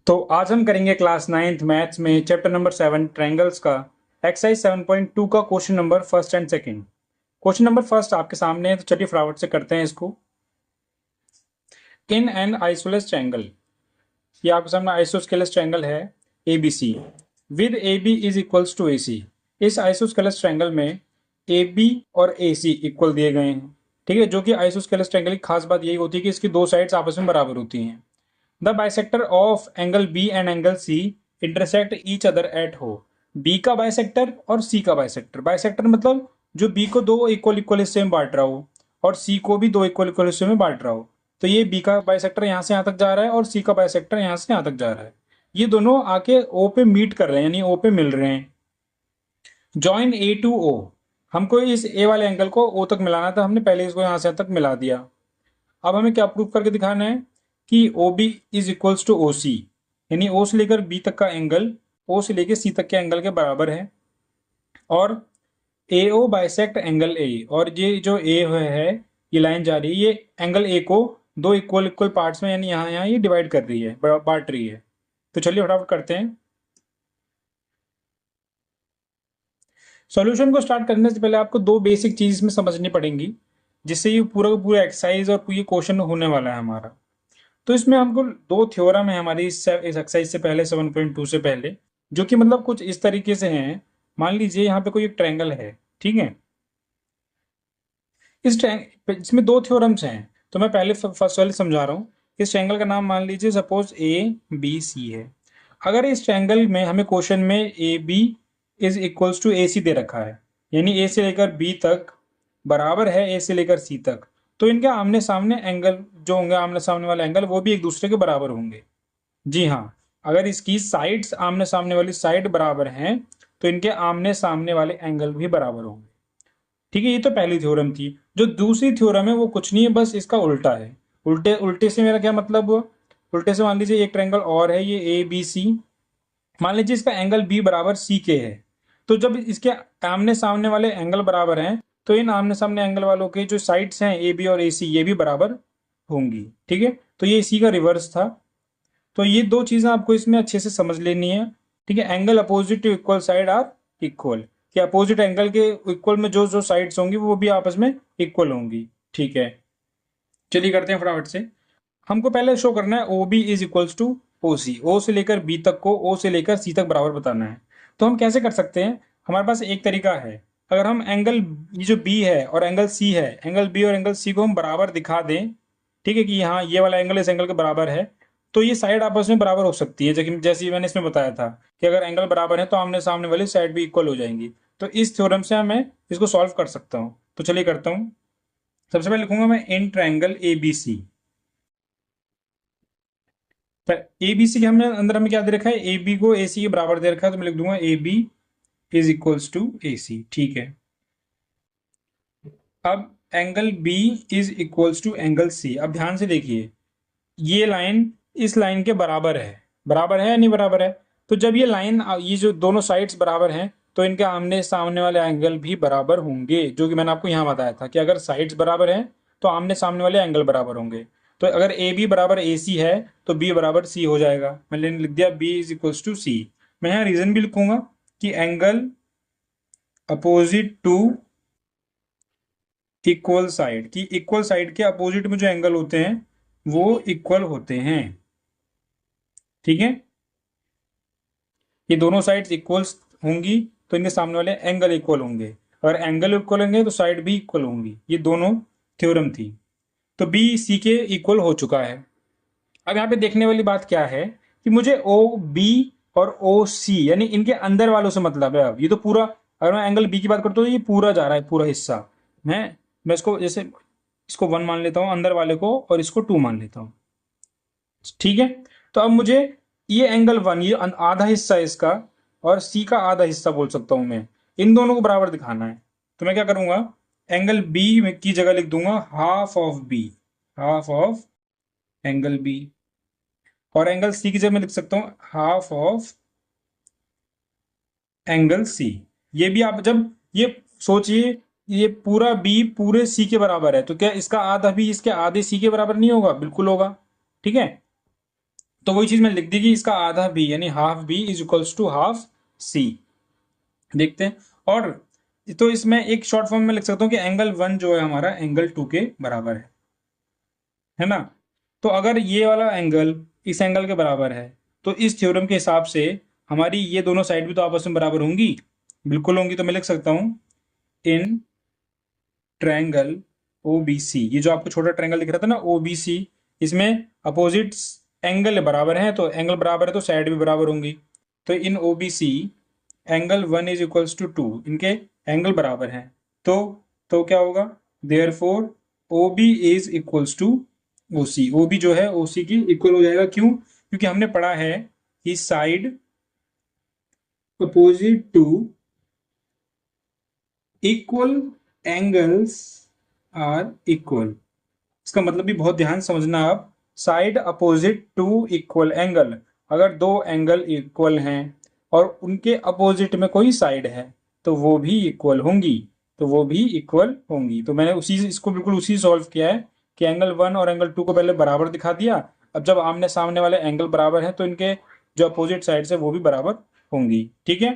तो आज हम करेंगे क्लास 9th मैथ्स में चैप्टर नंबर 7 ट्रायंगल्स का एक्सरसाइज 7.2 का question number first and second. Question number first आपके सामने है, तो चलिए फटाफट से करते हैं इसको। इन एन आइसोसेलेस ट्रायंगल, ये आपके सामने आइसोस्केलस ट्रायंगल है ABC with AB is equals to AC। इस आइसोस्केलस ट्रायंगल में AB और AC इक्वल दिए गए हैं। ठीक है, जो कि आइसोस्केलस ट्रायंगल की खास बात यही होती है कि इसकी दो साइड्स आपस में बराबर होती हैं। The bisector of angle B and angle C intersect each other at O. B का बाइसेक्टर और सी का बाइसेक्टर, बाइसेक्टर मतलब जो बी को दो इक्वल इक्वल हिस्से में बांट रहा हो और सी को भी दो इक्वल इक्वल हिस्से में बांट रहा हो। तो ये बी का बाइसेक्टर यहाँ से यहाँ तक जा रहा है और सी का बाइसेक्टर यहाँ से यहाँ तक जा रहा है। ये दोनों आके ओ पे मीट कर रहे हैं, यानी ओ पे मिल रहे हैं। जॉइन ए टू ओ, हमको इस ए वाले एंगल को ओ तक मिलाना था, हमने पहले इसको यहाँ से यहाँ तक मिला दिया। अब हमें क्या प्रूफ करके दिखाना है कि O B is equals to O C, यानी ओ से लेकर बी तक का एंगल ओ से लेकर सी तक के एंगल के बराबर है। और ए ओ बाइसेक्ट एंगल ए, और ये जो ए है ये लाइन जा रही है, ये एंगल ए को दो इक्वल इक्वल पार्ट्स में यानी यहाँ यहाँ ये डिवाइड कर रही है, बांट रही है। तो चलिए फटाफट करते हैं। सॉल्यूशन को स्टार्ट करने से पहले आपको दो बेसिक चीज इसमें समझनी पड़ेंगी, जिससे ये पूरा का पूरा एक्सरसाइज और ये क्वेश्चन होने वाला है हमारा। तो इसमें हमको दो थ्योरम है हमारी इस एक्सरसाइज से पहले 7.2 से पहले, जो कि मतलब कुछ इस तरीके से हैं। मान लीजिए यहाँ पे कोई एक ट्रायंगल है, ठीक है। इसमें दो थ्योरम्स हैं, तो मैं पहले फर्स्ट वाले समझा रहा हूँ। इस ट्रायंगल का नाम मान लीजिए सपोज ABC है। अगर इस ट्रायंगल में हमें क्वेश्चन में AB is equals to AC दे रखा है, यानी A से लेकर B तक बराबर है A से लेकर C तक, तो इनके आमने सामने एंगल जो होंगे, आमने सामने वाले एंगल वो भी एक दूसरे के बराबर होंगे। जी हाँ, अगर इसकी साइड्स आमने सामने वाली साइड बराबर हैं तो इनके आमने सामने वाले एंगल भी बराबर होंगे। ठीक है, ये तो पहली थ्योरम थी। जो दूसरी थ्योरम है वो कुछ नहीं है, बस इसका उल्टा है। उल्टे उल्टे से मेरा क्या मतलब हुआ? उल्टे से मान लीजिए एक ट्रायंगल और है, ये ABC। मान लीजिए इसका एंगल B बराबर C के है। तो जब इसके आमने सामने वाले एंगल बराबर हैं तो इन आमने सामने एंगल वालों के जो साइड्स हैं AB और AC ये भी बराबर होंगी। ठीक है, तो ये इसी का रिवर्स था। तो ये दो चीजें आपको इसमें अच्छे से समझ लेनी है। ठीक है, angle opposite to equal side are equal, कि अपोजिट एंगल के इक्वल में जो जो साइड्स होंगी वो भी आपस में इक्वल होंगी। ठीक है, चलिए करते हैं फटाफट से। हमको पहले शो करना है O B is equals to O C, O से लेकर बी तक को ओ से लेकर सी तक बराबर बताना है। तो हम कैसे कर सकते हैं? हमारे पास एक तरीका है। अगर हम एंगल ये जो बी है और एंगल सी है, एंगल बी और एंगल सी को हम बराबर दिखा दें, ठीक है, कि यहाँ ये वाला एंगल इस एंगल के बराबर है, तो ये साइड आपस में बराबर हो सकती है। जैसे मैंने इसमें बताया था कि अगर एंगल बराबर है तो आमने सामने वाली साइड भी इक्वल हो जाएंगी। तो इस थ्योरम से मैं इसको सॉल्व कर सकता हूँ। तो चलिए करता हूँ। सबसे पहले लिखूंगा मैं इन ट्रायंगल ABC। ABC के हमने अंदर हमें क्या दे रखा है? AB को AC के बराबर दे रखा है, तो मैं लिख दूंगा AB is equals to AC। ठीक है, अब angle B is equals to angle C। अब ध्यान से देखिए, ये लाइन इस लाइन के बराबर है या नहीं बराबर है? तो जब ये लाइन, ये जो दोनों साइड्स बराबर हैं तो इनके आमने सामने वाले एंगल भी बराबर होंगे, जो कि मैंने आपको यहाँ बताया था कि अगर साइड्स बराबर हैं तो आमने सामने वाले एंगल बराबर होंगे। तो अगर AB बराबर AC है तो B बराबर C हो जाएगा। मैंने लिख दिया B is equals to C। मैं यहाँ रीजन भी लिखूंगा कि angle opposite to equal side, की इक्वल साइड के अपोजिट में जो एंगल होते हैं वो इक्वल होते हैं। ठीक है, ये दोनों साइड्स इक्वल होंगी तो इनके सामने वाले एंगल इक्वल होंगे, अगर एंगल इक्वल होंगे तो साइड भी इक्वल होंगी। ये दोनों थ्योरम थी। तो बी सी के इक्वल हो चुका है। अब यहाँ पे देखने वाली बात क्या है कि मुझे ओ बी और ओ सी यानी इनके अंदर वालों से मतलब है। अब ये तो पूरा, अगर मैं एंगल बी की बात करता हूँ तो ये पूरा जा रहा है, पूरा हिस्सा। मैं इसको जैसे इसको 1 मान लेता हूँ अंदर वाले को, और इसको 2 मान लेता हूँ। ठीक है, तो अब मुझे ये एंगल 1, ये आधा हिस्सा है इसका, और सी का आधा हिस्सा बोल सकता हूं मैं, इन दोनों को बराबर दिखाना है। तो मैं क्या करूंगा? एंगल बी की जगह लिख दूंगा half of B, half of angle B. और एंगल सी की जगह मैं लिख सकता हूं हाफ ऑफ एंगल सी। ये भी आप जब ये सोचिए, ये पूरा बी पूरे सी के बराबर है, तो क्या इसका आधा भी इसके आधे सी के बराबर नहीं होगा? बिल्कुल होगा। ठीक है, तो वही चीज मैंने लिख दी कि इसका आधा बी यानी half B is equals to half C. देखते हैं। और तो इसमें एक शॉर्ट फॉर्म में लिख सकता हूँ कि एंगल 1 जो है हमारा एंगल 2 के बराबर है ना। तो अगर ये वाला एंगल इस एंगल के बराबर है तो इस थ्योरम के हिसाब से हमारी ये दोनों साइड भी तो आपस में बराबर होंगी, बिल्कुल होंगी। तो मैं लिख सकता हूं इन ट्रायंगल ओ बी सी, ये जो आपको छोटा ट्रायंगल दिख रहा था ना ओ बी सी, इसमें अपोजिट एंगल बराबर हैं, तो एंगल बराबर है तो साइड भी बराबर होंगी। तो in O B C angle 1 is equals to 2, इनके एंगल बराबर हैं। तो क्या होगा, therefore O B is equals to O C. O B जो है ओ सी की इक्वल हो जाएगा, क्यों? क्योंकि हमने पढ़ा है कि side opposite to equal angles are equal. इसका मतलब भी बहुत ध्यान से समझना आप। Side opposite to equal angle, अगर दो एंगल इक्वल हैं और उनके अपोजिट में कोई साइड है तो वो भी इक्वल होंगी, तो वो भी इक्वल होंगी। तो मैंने उसी इसको बिल्कुल उसी सॉल्व किया है कि एंगल 1 और एंगल 2 को पहले बराबर दिखा दिया। अब जब आमने सामने वाले एंगल बराबर हैं तो इनके जो अपोजिट साइड है वो भी बराबर होंगी। ठीक है,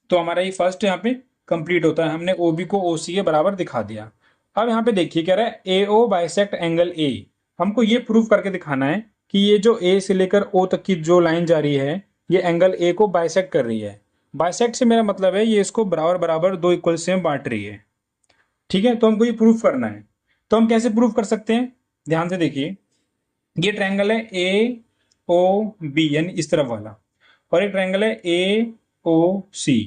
तो हमारा ये फर्स्ट यहाँ पे कंप्लीट होता है, हमने ओ बी को ओ सी के बराबर दिखा दिया। अब यहाँ पे देखिए कह रहा है ए ओ बाइसेक्ट एंगल ए। हमको ये प्रूव करके दिखाना है कि ये जो ए से लेकर ओ तक की जो लाइन जा रही है ये एंगल ए को बाइसेक्ट कर रही है। बाइसेक्ट से मेरा मतलब है ये इसको बराबर बराबर दो इक्वल से बांट रही है। ठीक है, तो हमको ये प्रूफ करना है। तो हम कैसे प्रूफ कर सकते हैं, ध्यान से देखिए। ये ट्रायंगल है ए ओ बी यानी इस तरफ वाला, और एक ट्रायंगल है ए ओ सी।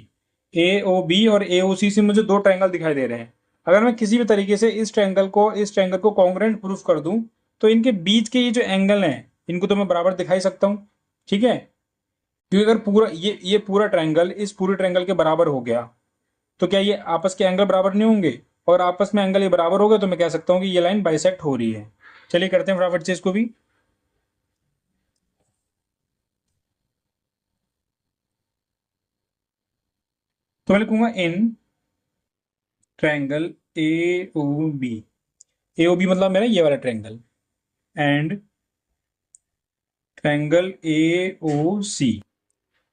ए ओ बी और ए ओ सी से मुझे दो ट्रायंगल दिखाई दे रहे हैं। अगर मैं किसी भी तरीके से इस ट्रायंगल को कॉन्ग्रुएंट प्रूफ कर दूं तो इनके बीच के ये जो एंगल हैं इनको तो मैं बराबर दिखा ही सकता हूं। ठीक है, क्योंकि अगर पूरा ये पूरा ट्रायंगल इस पूरे ट्रायंगल के बराबर हो गया तो क्या ये आपस के एंगल बराबर नहीं होंगे? और आपस में एंगल ये बराबर हो गए तो मैं कह सकता हूं कि ये लाइन बाइसेक्ट हो रही है। चलिए करते हैं फटाफट से इसको भी। तो मैं लिखूंगा in triangle A O B. A O B मतलब मेरा ये वाला triangle, and triangle A O C.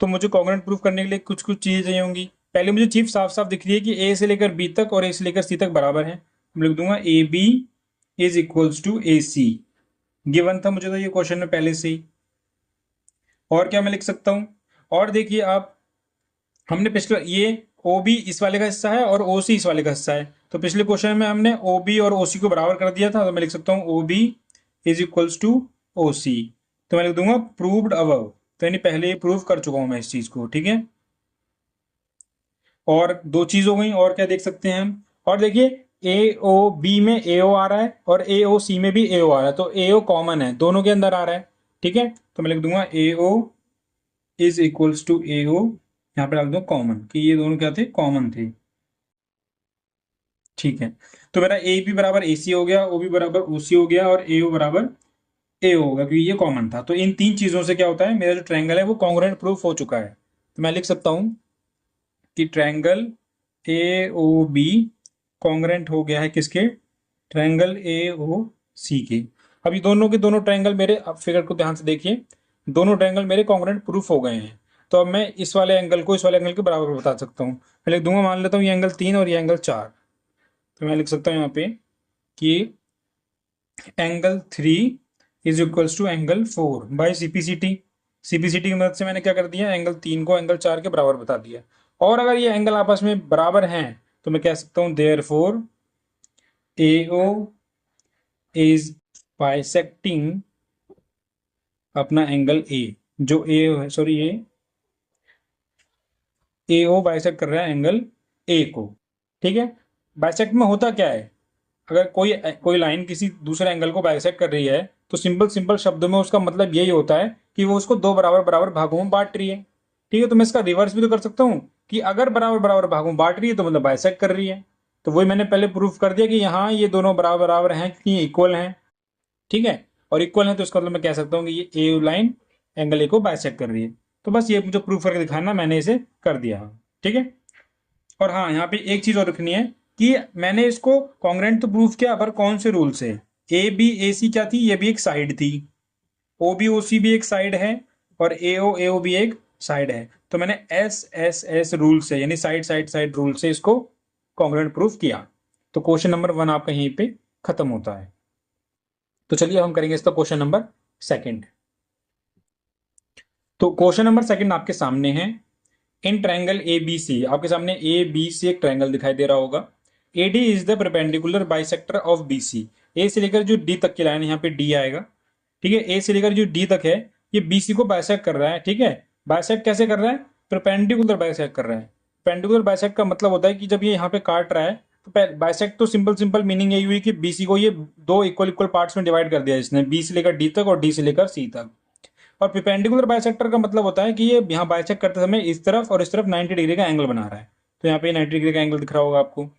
तो मुझे कॉन्ग्रुएंट प्रूफ करने के लिए कुछ कुछ चीजें चाहिए होंगी। पहले मुझे चीज साफ साफ दिख रही है कि ए से लेकर बी तक और ए से लेकर सी तक बराबर है। मैं लिख दूंगा A B is equals to A C. Given था मुझे तो ये क्वेश्चन में पहले से ही। और क्या मैं लिख सकता हूं, और देखिए आप, हमने पिछले ये ओ बी इस वाले का हिस्सा है और ओ सी इस वाले का हिस्सा है, तो पिछले क्वेश्चन में हमने ओ बी और ओ सी को बराबर कर दिया था। तो मैं लिख सकता हूँ O B is equals to O C. तो मैं लिख दूंगा प्रूव्ड अबव। तो यानी पहले ही प्रूव कर चुका हूं मैं इस चीज को। ठीक है, और दो चीज हो गई, और क्या देख सकते हैं हम। और देखिए ए ओ बी में ए ओ आ रहा है और ए ओ सी में भी ए ओ आ रहा है, तो ए ओ कॉमन है, दोनों के अंदर आ रहा है। ठीक है, तो मैं लिख दूंगा ए ओ इज इक्वल्स टू ए ओ, यहाँ पे डाल दो कॉमन कि ये दोनों क्या थे, कॉमन थे। ठीक है, तो मेरा ए बी बराबर ए सी हो गया, ओ बी बराबर ओ सी हो गया, और ए ओ बराबर ए होगा क्योंकि ये कॉमन था। तो इन तीन चीजों से क्या होता है, मेरा जो ट्रायंगल है वो कॉन्ग्रुएंट प्रूफ हो चुका है। तो मैं लिख सकता हूं कि triangle A O B congruent हो गया है किसके, ट्रायंगल ए ओ सी के। अब ये दोनों के दोनों ट्रायंगल मेरे, अब फिगर को ध्यान से देखिए, दोनों ट्रायंगल मेरे कॉन्ग्रुएंट प्रूफ हो गए हैं। तो अब मैं इस वाले एंगल को इस वाले एंगल के बराबर बता सकता हूँ। मैं लिख दूंगा, मान लेता हूँ ये एंगल 3 और ये एंगल 4। तो मैं लिख सकता हूँ यहाँ पे कि angle 3 is equals to angle 4 by CPCT. CPCT की मदद से मैंने क्या कर दिया, एंगल 3 को एंगल 4 के बराबर बता दिया। और अगर ये एंगल आपस में बराबर हैं तो मैं कह सकता हूं therefore A O is bisecting अपना एंगल ए, जो ए है, सॉरी ए ओ बाइसेक्ट कर रहा है एंगल ए को। ठीक है, बाइसेक्ट में होता क्या है, अगर कोई कोई लाइन किसी दूसरे एंगल को बाइसेक्ट कर रही है तो सिंपल सिंपल शब्दों में उसका मतलब यही होता है कि वो उसको दो बराबर बराबर भागों में बांट रही है। ठीक है, तो मैं इसका रिवर्स भी तो कर सकता हूँ कि अगर बराबर बराबर भागों में बांट रही है तो मतलब बाइसेक्ट कर रही है। तो वही मैंने पहले प्रूफ कर दिया कि यहाँ ये दोनों बराबर बराबर हैं क्योंकि इक्वल हैं। ठीक है, और इक्वल है तो इसका मतलब मैं कह सकता हूँ कि ये ए लाइन एंगल ए को बाइसेक्ट कर रही है। तो बस ये मुझे प्रूफ करके दिखाना, मैंने इसे कर दिया। ठीक है, और हाँ यहाँ पे एक चीज और रखनी है कि मैंने इसको कॉन्ग्रुएंट तो प्रूफ किया, पर कौन से रूल से। ए बी ए सी क्या थी, ये भी एक साइड थी। OBOC भी एक साइड है और AO भी एक साइड है। तो मैंने SSS रूल से यानी साइड साइड साइड रूल से इसको कॉन्ग्रुएंट प्रूफ किया। तो क्वेश्चन नंबर 1 आपका यहीं पे खत्म होता है। तो चलिए हम करेंगे इसका क्वेश्चन नंबर सेकंड। तो क्वेश्चन नंबर सेकंड आपके सामने है। इन ट्रायंगल ABC, आपके सामने ABC एक ट्रायंगल दिखाई दे रहा होगा। AD is the perpendicular bisector of BC। ए से लेकर जो D तक की लाइन, यहाँ पे D आएगा, ठीक है। ए से लेकर जो D तक है ये BC को बाइसेक्ट कर रहा है, ठीक है। बाइसेक्ट कैसे कर रहा है? परपेंडिकुलर बाइसेक्ट कर रहा है। परपेंडिकुलर बाइसेक्ट का मतलब होता है कि जब ये यहाँ पे काट रहा है तो बाइसेक्ट तो सिंपल सिंपल मीनिंग यही हुई कि BC को ये दो इक्वल इक्वल पार्ट्स में डिवाइड कर दिया इसने, B से लेकर D तक और D से लेकर C तक। और परपेंडिकुलर बाइसेक्टर का मतलब होता है कि ये यहाँ बाइसेक्ट करते समय इस तरफ और इस तरफ 90 डिग्री का एंगल बना रहा है। तो यहाँ पे 90 डिग्री का एंगल दिख रहा होगा आपको।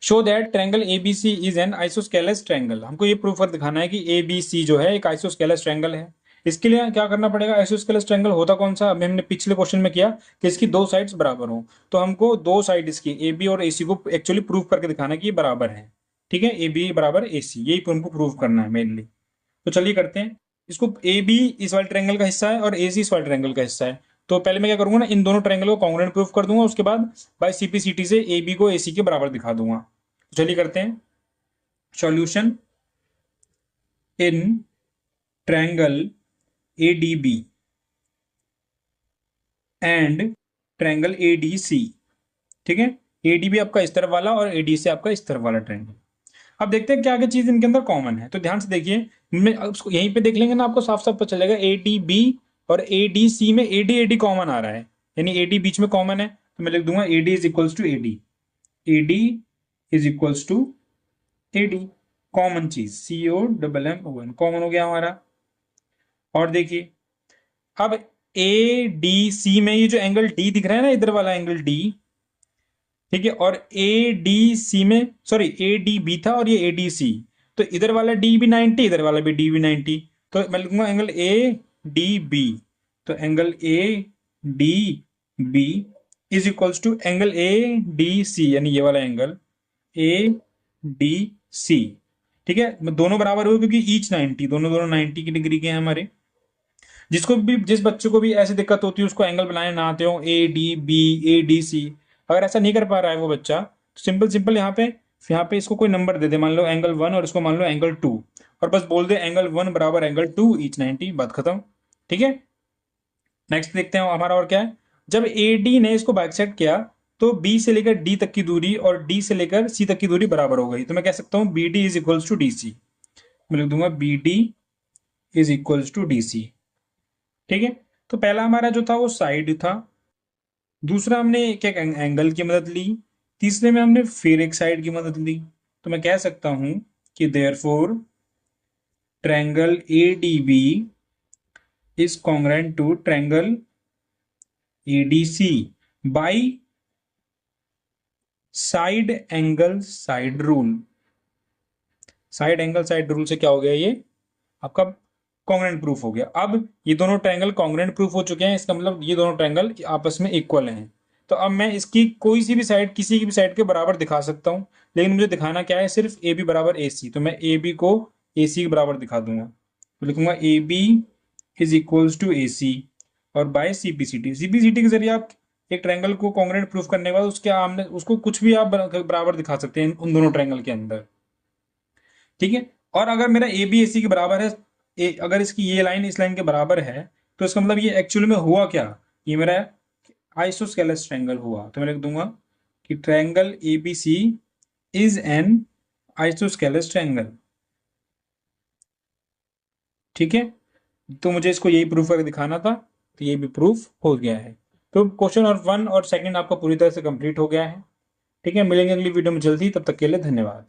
Show that triangle ABC is an isosceles triangle. हमको ये प्रूफ कर दिखाना है कि ABC जो है एक आइसोस्केलस ट्रायंगल है। इसके लिए क्या करना पड़ेगा? आइसोस्केलस ट्रायंगल होता कौन सा? अभी हमने पिछले क्वेश्चन में किया कि इसकी दो साइड्स बराबर हो। तो हमको दो साइड इसकी AB और AC को एक्चुअली प्रूफ करके दिखाना है कि ये बराबर है, ठीक है। AB बराबर AC, यही हमको प्रूफ करना है मेनली। तो चलिए करते हैं इसको। ए बी इस वाले ट्रायंगल का हिस्सा है और ए सी इस वाले ट्रायंगल का हिस्सा है। तो पहले मैं क्या करूंगा ना, इन दोनों ट्रायंगल को कॉन्ग्रुएंट प्रूफ कर दूंगा, उसके बाद बाय CPCT से ए बी को ए सी के बराबर दिखा दूंगा। तो चलिए करते हैं। Solution in triangle ADB and triangle ADC, ठीक है। ADB आपका इस तरफ वाला और ADC आपका इस तरफ वाला ट्रायंगल। अब देखते हैं क्या क्या चीज इनके अंदर कॉमन है। तो ध्यान से देखिए, मैं उसको यहीं पे देख लेंगे ना, आपको साफ साफ पता चलेगा। ADB और ADC में AD कॉमन आ रहा है, यानी AD बीच में कॉमन है। तो मैं लिख दूंगा AD is equals to AD, AD is equals to AD। Common चीज COMMON कॉमन हो गया हमारा। और देखिए अब ADC में ये जो एंगल D दिख रहा है ना, इधर वाला एंगल D, ठीक है। और ADC में, सॉरी ADB था और ये ADC, तो इधर वाला D भी 90, इधर वाला भी D भी 90। तो मैं लिखूंगा एंगल ADB। तो angle ADB is equals to angle ADC, यानी ये वाला एंगल ADC, ठीक है। दोनों बराबर हुए क्योंकि ईच 90, दोनों दोनों 90 की डिग्री के हैं हमारे। जिसको भी, जिस बच्चे को भी ऐसी दिक्कत होती है, उसको एंगल बनाने ना आते हो, ADB ADC, अगर ऐसा नहीं कर पा रहा है वो बच्चा, तो सिंपल सिंपल यहाँ पे इसको कोई नंबर दे दे, मान लो एंगल 1 और इसको मान लो एंगल 2, और बस बोल दे एंगल 1 बराबर एंगल 2 ईच 90, बात खत्म, ठीक है। नेक्स्ट देखते हैं हमारा और क्या है। जब AD ने इसको बाइसेक्ट किया तो B से लेकर D तक की दूरी और D से लेकर C तक की दूरी बराबर हो गई। तो मैं कह सकता हूं BD is equals to DC। मैं लिख दूंगा BD is equals to DC, ठीक है। तो पहला हमारा जो था वो साइड था, दूसरा हमने एक एक एंगल की मदद ली, तीसरे में हमने फिर एक साइड की मदद ली। तो मैं कह सकता हूं कि therefore triangle ADB is congruent to triangle ADC by side angle side rule. Side angle side rule से क्या हो गया, ये आपका कॉन्ग्रुएंट प्रूफ हो गया। अब ये दोनों ट्रायंगल कॉन्ग्रुएंट प्रूफ हो चुके हैं, इसका मतलब ये दोनों ट्रायंगल आपस में इक्वल हैं। तो अब मैं इसकी कोई सी भी साइड किसी की भी साइड के बराबर दिखा सकता हूं, लेकिन मुझे दिखाना क्या है, सिर्फ AB बराबर AC। तो मैं AB को AC के बराबर दिखा दूंगा। तो लिखूंगा AB is equals to AC और बाय CPCT के जरिए आप एक ट्रायंगल को कॉन्ग्रुएंट प्रूफ करने के बाद उसके आमने उसको कुछ भी आप बराबर दिखा सकते हैं उन दोनों ट्रायंगल के अंदर, ठीक है। और अगर मेरा AB AC के बराबर है, अगर इसकी ये लाइन इस लाइन के बराबर है, तो इसका मतलब ये एक्चुअली में हुआ क्या, ये मेरा आइसोस्केलस ट्रायंगल हुआ। तो मैं लिख दूंगा कि triangle ABC is an isosceles triangle, ठीक है। तो मुझे इसको यही प्रूफ करके दिखाना था, तो ये भी प्रूफ हो गया है। तो क्वेश्चन और 1 और सेकंड आपका पूरी तरह से कंप्लीट हो गया है, ठीक है। मिलेंगे अगली वीडियो में जल्दी, तब तक के लिए धन्यवाद।